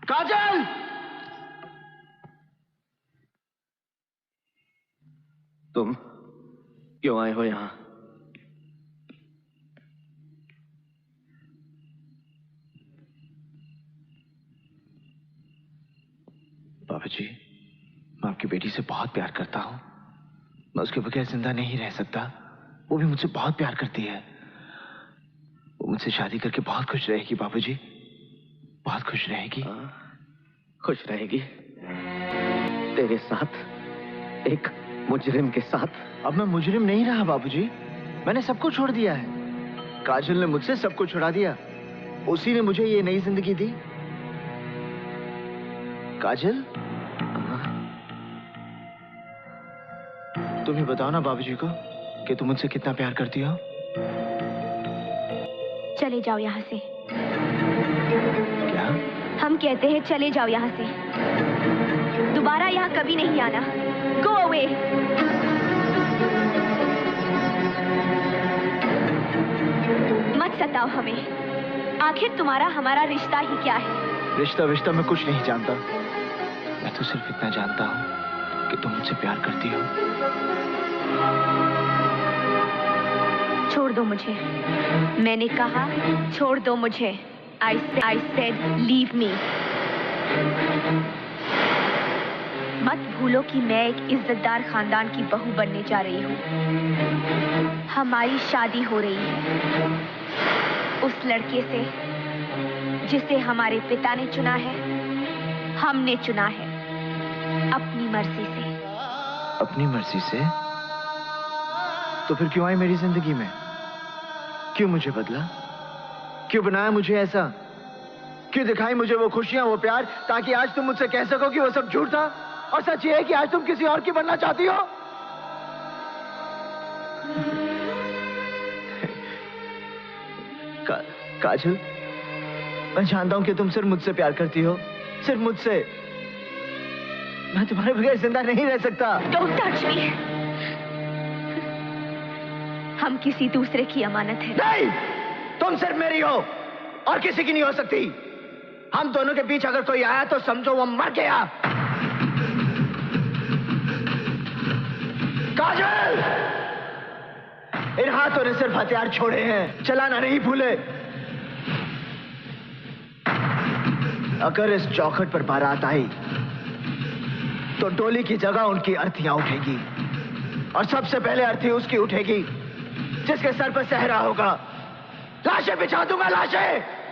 काजल! तुम क्यों आए हो यहां? बाबूजी, मैं आपकी बेटी से बहुत प्यार करता हूं। मैं उसके बगैर जिंदा नहीं रह सकता। वो भी मुझसे बहुत प्यार करती है। वो मुझसे शादी करके बहुत खुश रहेगी बाबूजी, बहुत खुश रहेगी। खुश रहेगी तेरे साथ, एक मुजरिम के साथ? अब मैं मुजरिम नहीं रहा बाबूजी, मैंने सबको छोड़ दिया है। काजल ने मुझसे सबको छुड़ा दिया, उसी ने मुझे ये नई जिंदगी दी। काजल, तुम ही बताओ ना बाबूजी को कि तुम मुझसे कितना प्यार करती हो। चले जाओ यहाँ से। क्या? हम कहते हैं चले जाओ यहाँ से, दोबारा यहाँ कभी नहीं आना। Go away. मत सताओ हमें, आखिर तुम्हारा हमारा रिश्ता ही क्या है? रिश्ता मैं कुछ नहीं जानता। मैं तो सिर्फ इतना जानता हूँ कि तुम मुझसे प्यार करती हो। छोड़ दो मुझे, मैंने कहा छोड़ दो मुझे। I said leave me। मत भूलो कि मैं एक इज्जतदार खानदान की बहू बनने जा रही हूँ। हमारी शादी हो रही है उस लड़के से जिसे हमारे पिता ने चुना है, हमने चुना है अपनी मर्जी से। अपनी मर्जी से? तो फिर क्यों आई मेरी जिंदगी में? क्यों मुझे बदला? क्यों बनाया मुझे ऐसा? क्यों दिखाई मुझे वो खुशियां, वो प्यार, ताकि आज तुम मुझसे कह सको कि वो सब झूठ था और सच ये है कि आज तुम किसी और की बनना चाहती हो? काजल, मैं जानता हूं कि तुम सिर्फ मुझसे प्यार करती हो, सिर्फ मुझसे। मैं तुम्हारे बगैर जिंदा नहीं रह सकता। Don't touch me। हम किसी दूसरे की अमानत है। नहीं, तुम सिर्फ मेरी हो और किसी की नहीं हो सकती। हम दोनों के बीच अगर कोई आया तो समझो वो मर गया। काजल, इन हाथों ने सिर्फ हथियार छोड़े हैं, चलाना नहीं भूले। अगर इस चौखट पर बारात आई तो डोली की जगह उनकी अर्थियां उठेगी और सबसे पहले अर्थी उसकी उठेगी जिसके सर पर सहरा होगा। लाशें बिछा दूंगा, लाशें।